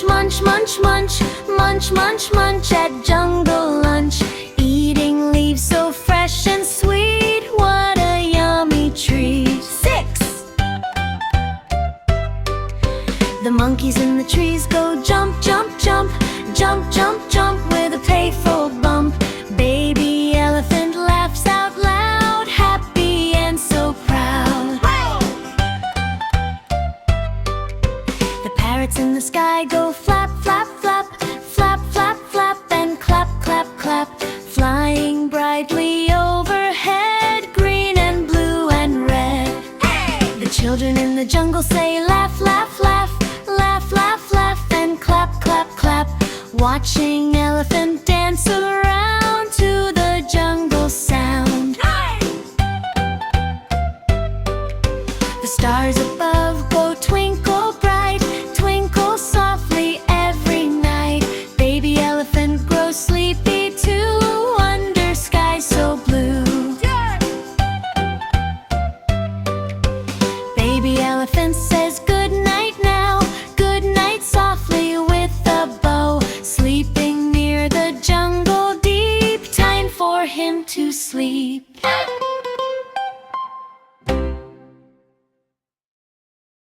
Munch, munch, munch, munch, munch, munch, munch at jungle lunch. Eating leaves so fresh and sweet, what a yummy treat. 6. The monkeys in the trees go jump, jump, jump, jump, jump, jump with a playful bump. Baby elephant laughs out loud, happy and so proud. The parrots in the sky go flap, flap, flap, flap, flap, flap, and clap, clap, clap, flying brightly overhead, green and blue and red. The children in the jungle say laugh, laugh, laugh, laugh, laugh, laugh, and clap, clap, clap, watching elephant dance around to the jungle sound. The stars above go twinkle bright, twinkle softly every night. Baby elephant grows sleepy too, under sky so blue. Baby elephant says